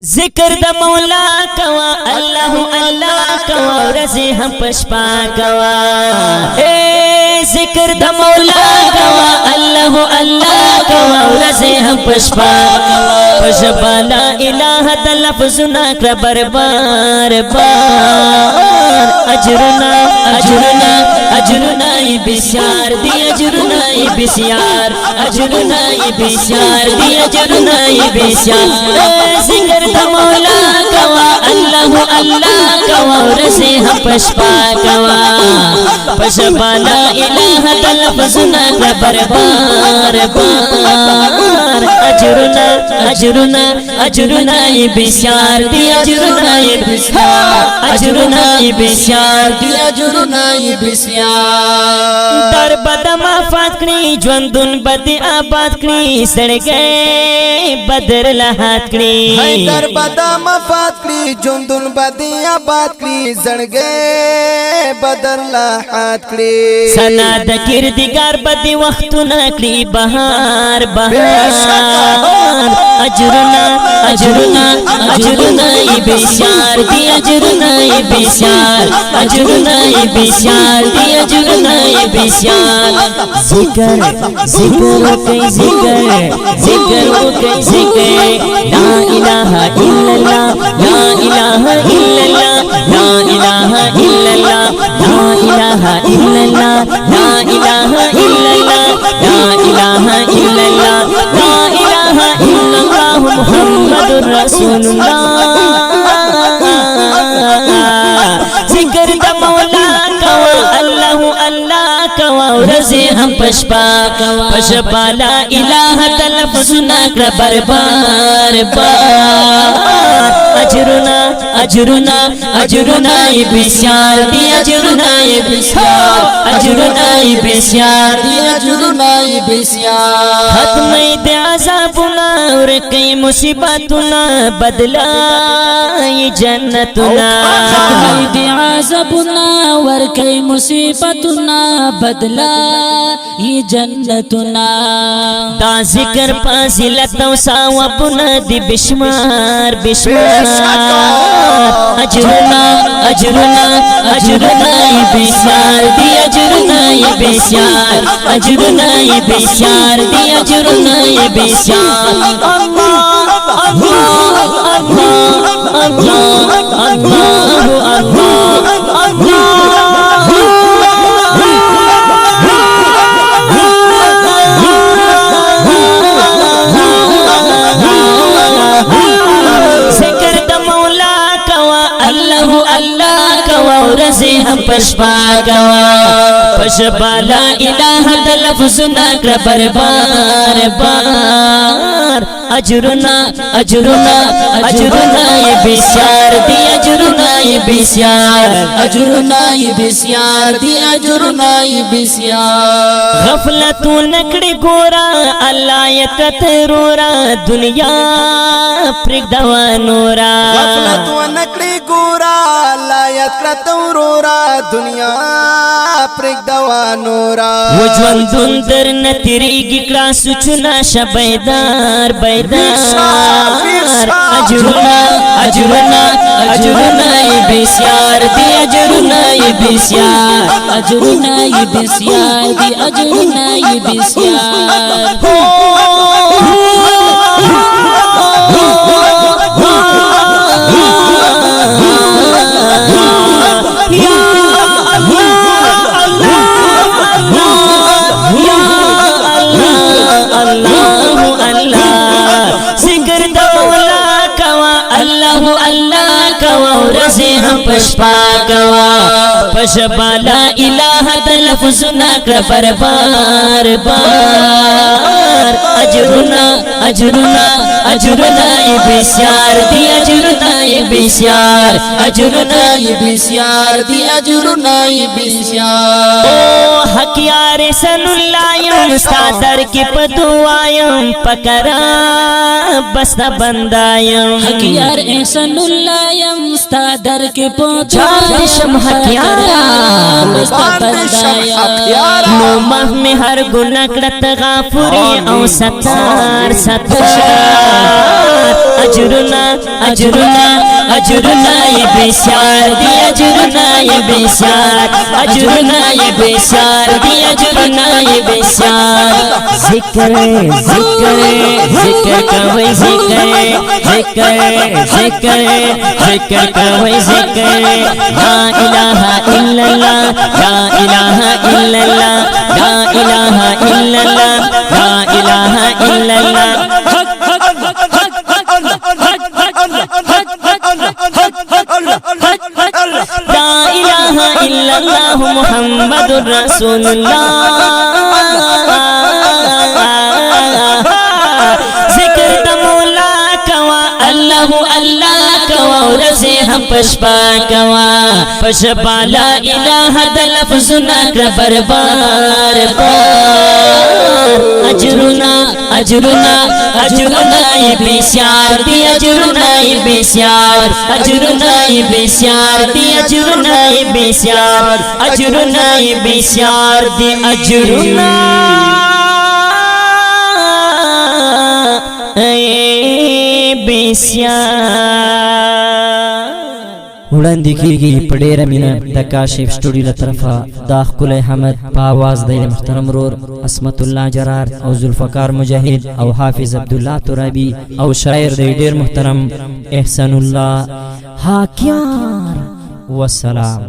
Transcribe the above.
जिक्र द मौला कवा अल्लाह अल्लाह कवा रज़े हम पशपा कवा। जिक्र द मौला कवा अल्लाह अल्लाह कवा रज़े हम पशपा पशपा ला इलाहा द लफ्ज़ ना कर बार बार अजरना अजरना अजरना ये बिस्यार दी अजरना ये बिस्यार अजरना ये बिस्यार दी अजरना ये बिस्यार। जिक्र द मौला कवा अल्लाह अल्लाह कवा रज़े हम पशपा कवा पशपा ला इलाहा द लफ्ज़ ना कर बार बार अजरना अजरना अजरना ये बिस्यार दी अजरना ये बिस्यार अजरना ये बिस्यार दी अजरना ये बिस्यार। दर बदमा फातकनी ज्वंदुन बदी आबाद कनी सड़ गए बदर लहात कनी दर बदमा फातकनी ज्वंदुन बदी आबाद कनी सड़ गए बदर लहात कनी सना द किरदिगार बदी वक्त नकली बहार बहार अजरना अजरना अजरना ये बिस्यार दी अजरना ये बिस्यार अजरना ये बिस्यार दी अजरना ये बिस्यार। जिक्र जिक्र के जिक्र जिक्र के जिक्र ला इलाहा इल्लल्लाह ला इलाहा इल्लल्लाह ला इलाहा इल्लल्लाह ला इलाहा इल्लल्लाह ला इलाहा इल्लल्लाह ला इलाहा इल्लल्लाह ला इलाहा इल्लल्लाह मुहम्मदुर रसूलुल्लाह। जिक्र द मौला कवा अल्लाह अल्लाह कवा रज़े हम पशपा कवा पशपा ला इलाहा द लफ्ज़ ना कर बार बार अजरना अजरना अजरना ये बिस्यार दी अजरना ये बिस्यार अजरना ये बिस्यार दी अजरना ये बिस्यार। खत्म दे अज़ाबुना और कई मुसीबतुना बदला ये जन्नतुना खत्म दे अज़ाबुना और कई मुसीबतुना बदला ये जन्नतुना। दा जिक्र फाजिलत सवाबुना दी बिशमार बिशमार अजरना अजरना अजरना ये बिस्यार दी अजरना ये बिस्यार अजरना ये बिस्यार दी अजरना ये बिस्यार। अल्लाह अल्लाह अल्लाह अल्लाह अल्लाह अल्लाह रज़े हम पशपा कवा पशपा ला इलाहा द लफ्ज़ ना कर बार बार अजरना अजरना अजरना ये बिस्यार दी अजरना ये बिस्यार अजरना ये बिस्यार दी अजरना ये बिस्यार। गफलतु नकड़ी गोरा अल्लाह यकत रोरा दुनिया प्रिगदवा नोरा गफलतु नकड़ी गोरा लायत रोरा दुनिया प्रिगदवा नोरा वो ज्वंदुन दर न तेरी गिकड़ा सुचुना शबैदार बैदार अजरना अजरना अजरना ये बिस्यार दी अजरना ये बिस्यार अजरना ये बिस्यार दी अजरना ये बिस्यार। रज़े हम पशपा कवा पशपा ला इलाहा द लफ्ज़ ना कर बार बार अजरना अजरना अजरना ये बिस्यार दी अजरना ये बिस्यार अजरना ये बिस्यार दी अजरना ये बिस्यार। ओ हकियार सनुल्लायम सादर की पदुआयम पकरा बस्ता बंदायम हकियार सनुल्लायम ستا در کې پوچا چار شم حقیارا نو مه می هر ګناه کړت غافوري او ستار ستار اجرنا اجرنا اجرنا ی بسیار دی اجرنا ی بسیار اجرنا ی بسیار دی اجرنا ی بسیار ذکر ذکر ذکر کوي ذکر ذکر ذکر ذکر کوي ذکر لا اله الا الله لا اله الا الله لا اله الا الله لا اله الا الله لا إله إلا الله محمد رسول الله ذکر د مولا کوا الله الله کوا ورځه هم پشپا کوا پشپا لا اله د لفظنا کر بربار اجرنا اجرنا اجرنا ی بسیار دی اجرنا ی بسیار اجرنا ی بسیار دی اجرنا ی بسیار اجرنا ی بسیار دی اجرنا وړاندې کیږي په ډېره مینه د کاشف سټوډیو له طرفه دا ښکلی حمد په آواز د محترم رور عصمت الله جرار او ذوالفقار مجاهد او حافظ عبدالله ترابي او شاعر دی ډېر محترم احسان الله حاکیار والسلام.